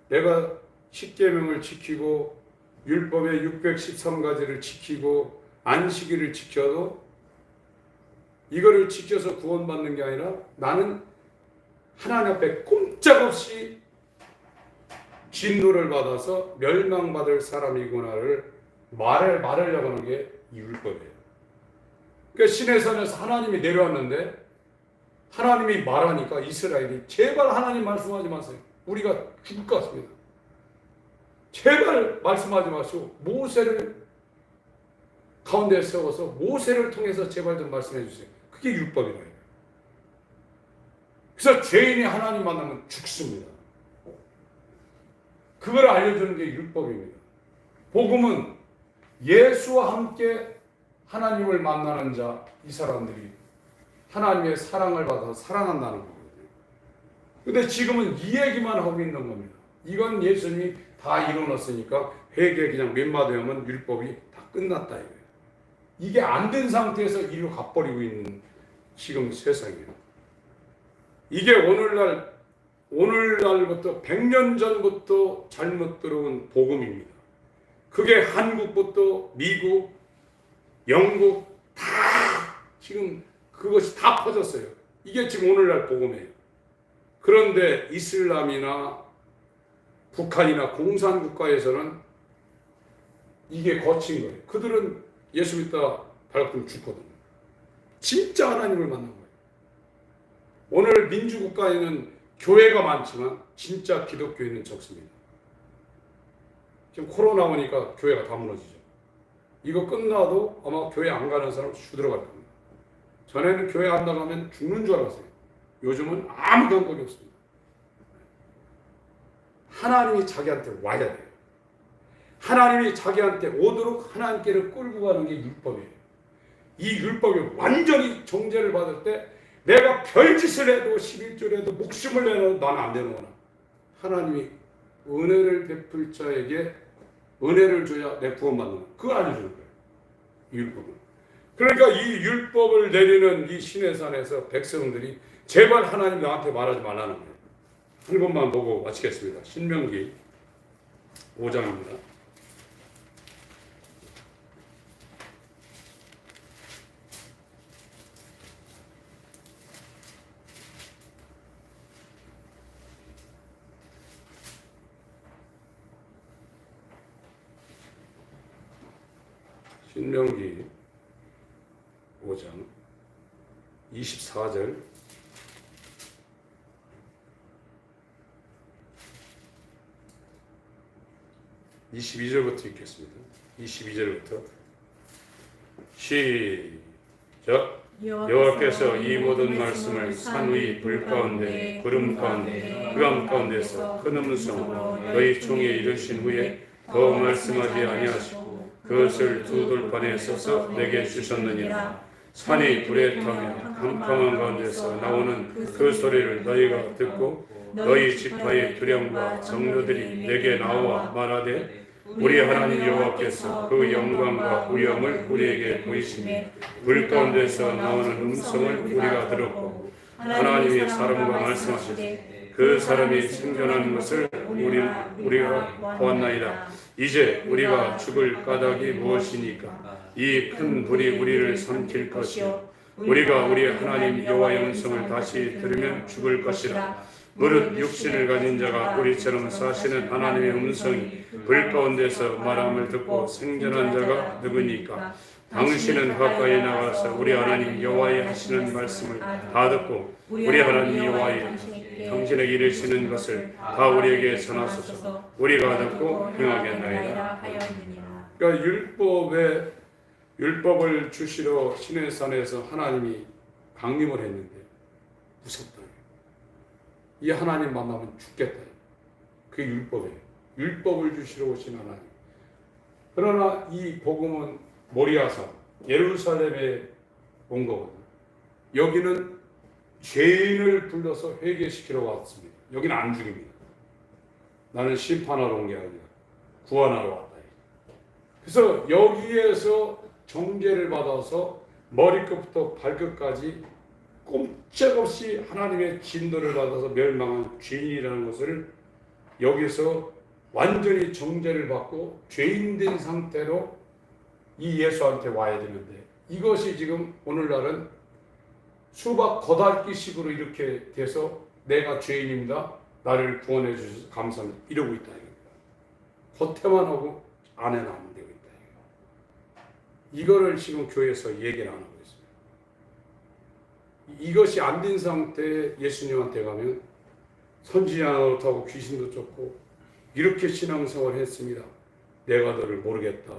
내가 10계명을 지키고 율법의 613가지를 지키고 안식일을 지켜도 이거를 지켜서 구원받는 게 아니라 나는 하나님 앞에 꼼짝없이 진노를 받아서 멸망받을 사람이구나를 말하려고 하는 게 이 율법이에요. 그러니까 시내산에서 하나님이 내려왔는데 하나님이 말하니까 이스라엘이 제발 하나님 말씀하지 마세요. 우리가 죽을 것 같습니다. 제발 말씀하지 마시고 모세를 가운데 세워서 모세를 통해서 제발 좀 말씀해 주세요. 그게 율법이에요. 그래서 죄인이 하나님 만나면 죽습니다. 그걸 알려주는 게 율법입니다. 복음은 예수와 함께 하나님을 만나는 자, 이 사람들이 하나님의 사랑을 받아 사랑한다는 거거든요. 근데 지금은 이 얘기만 하고 있는 겁니다. 이건 예수님이 다 이뤄놨으니까 회개 그냥 몇 마디 하면 율법이 다 끝났다 이거예요. 이게 안 된 상태에서 이리로 가버리고 있는 지금 세상이에요. 이게 오늘날부터 100년 전부터 잘못 들어온 복음입니다. 그게 한국부터 미국, 영국 다 지금 그것이 다 퍼졌어요. 이게 지금 오늘날 복음이에요. 그런데 이슬람이나 북한이나 공산국가에서는 이게 거친 거예요. 그들은 예수 믿다 발걸음 죽거든요. 진짜 하나님을 만난 거예요. 오늘 민주국가에는 교회가 많지만 진짜 기독교인은 적습니다. 지금 코로나 오니까 교회가 다 무너지죠. 이거 끝나도 아마 교회 안 가는 사람 수 들어갈 겁니다. 전에는 교회 안 나가면 죽는 줄 알았어요. 요즘은 아무 감각이 없습니다. 하나님이 자기한테 와야 돼요. 하나님이 자기한테 오도록 하나님께를 끌고 가는 게 율법이에요. 이 율법이 완전히 정죄를 받을 때 내가 별짓을 해도 11조를 해도 목숨을 내놔도 나는 안 되는구나. 하나님이 은혜를 베풀 자에게 은혜를 줘야 내 구원받는 거. 그거 알려주는 거예요. 율법은. 그러니까 이 율법을 내리는 이 시내산에서 백성들이 제발 하나님 나한테 말하지 말라는 거예요. 한 번만 보고 마치겠습니다. 신명기 5장입니다. 신명기 5장 24절 22절부터 읽겠습니다. 22절부터 시작. 여호와께서 이 모든 말씀을 산 위 불 가운데 구름 가운데 흑암 가운데서 큰 음성으로 너희 종에 이르신 후에 더 말씀하지 아니하시고 그것을 두 돌판에 써서 내게 주셨느니라. 산이 불에 타며 캄캄한 가운데서 나오는 그 소리를 너희가 듣고 너희 지파의 두령과 장로들이 내게 나와 말하되 우리 하나님 여호와께서 그 영광과 위엄을 우리에게 보이시니 불 가운데서 나오는 음성을 우리가 들었고 하나님이 사람과 말씀하시되 그 사람이 생존하는 것을 우리가 보았나이다. 이제 우리가 죽을 까닭이 무엇이니까? 이 큰 불이 우리를 삼킬 것이요 우리가 우리 하나님 여호와의 음성을 다시 들으면 죽을 것이라. 무릇 육신을 가진 자가 우리처럼 사시는 하나님의 음성이 불 가운데서 말함을 듣고 생존한 자가 누구니까? 당신은 가까이 나가서 우리 하나님 여호와의 하시는 말씀을 다 듣고 우리 하나님 여호와의 당신에게 이르시는 것을 다 우리에게 전하소서. 우리가 듣고 행하겠나이다. 그러니까 율법을 주시러 시내산에서 하나님이 강림을 했는데 무섭다. 이 하나님 만나면 죽겠다. 그게 율법이에요. 율법을 주시러 오신 하나님. 그러나 이 복음은 모리아산, 예루살렘에 온 거거든요. 여기는 죄인을 불러서 회개시키러 왔습니다. 여기는 안 죽입니다. 나는 심판하러 온 게 아니라 구원하러 왔다. 그래서 여기에서 정죄를 받아서 머리끝부터 발끝까지 꼼짝없이 하나님의 진노를 받아서 멸망한 죄인이라는 것을 여기서 완전히 정죄를 받고 죄인된 상태로 이 예수한테 와야 되는데 이것이 지금 오늘날은 수박 거달기식으로 이렇게 돼서 내가 죄인입니다. 나를 구원해 주셔서 감사합니다. 이러고 있다. 겉에만 하고 안에는 안 되고 있다. 이거를 지금 교회에서 얘기를 안 하고 있습니다. 이것이 안 된 상태에 예수님한테 가면 선지자 노릇하고 귀신도 쫓고 이렇게 신앙생활을 했습니다. 내가 너를 모르겠다.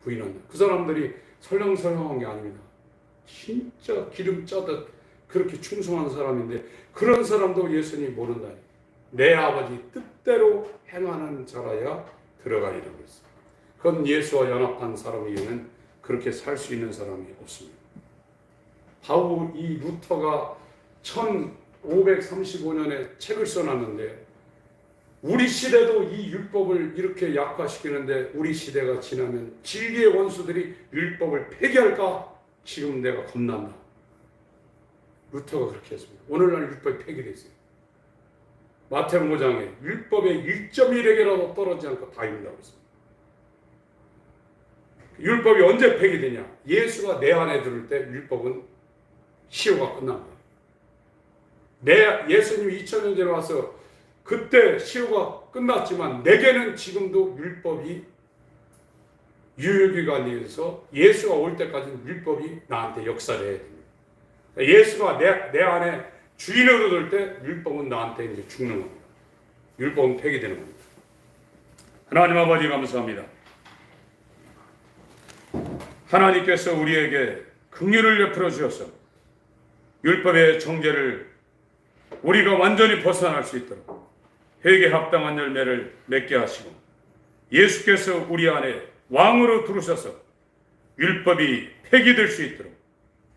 부인한다. 그 사람들이 설렁설렁한 게 아닙니다. 진짜 기름 짜듯 그렇게 충성한 사람인데 그런 사람도 예수님이 모른다니. 내 아버지 뜻대로 행하는 자라야 들어가리라고 했어요. 그건 예수와 연합한 사람에게는 그렇게 살 수 있는 사람이 없습니다. 바로 이 루터가 1535년에 책을 써놨는데 우리 시대도 이 율법을 이렇게 약화시키는데 우리 시대가 지나면 진리의 원수들이 율법을 폐기할까? 지금 내가 겁난다. 루터가 그렇게 했습니다. 오늘날 율법이 폐기됐어요. 마태복음 5장에 율법의 1.1에게라도 떨어지지 않고 다 이룬다고 했습니다. 율법이 언제 폐기되냐? 예수가 내 안에 들을 때 율법은 시효가 끝난 거예요. 예수님이 2000년 전에 와서 그때 시효가 끝났지만 내게는 지금도 율법이 유효기간이어서 예수가 올 때까지는 율법이 나한테 역사를 해야 됩니다. 예수가 내 안에 주인으로 들 때 율법은 나한테 이제 죽는 겁니다. 율법은 폐기되는 겁니다. 하나님 아버지 감사합니다. 하나님께서 우리에게 긍휼을 베풀어 주셔서 율법의 정죄를 우리가 완전히 벗어날 수 있도록 회개에 합당한 열매를 맺게 하시고 예수께서 우리 안에 왕으로 들어오셔서 율법이 폐기될 수 있도록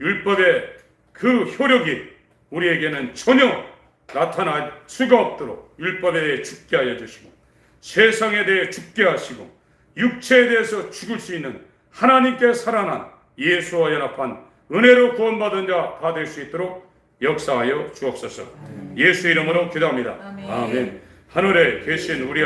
율법의 그 효력이 우리에게는 전혀 나타날 수가 없도록 율법에 대해 죽게 하여 주시고 세상에 대해 죽게 하시고 육체에 대해서 죽을 수 있는 하나님께 살아난 예수와 연합한 은혜로 구원받은 자 다 될 수 있도록 역사하여 주옵소서. 예수 이름으로 기도합니다. 아멘. 하늘에 계신 우리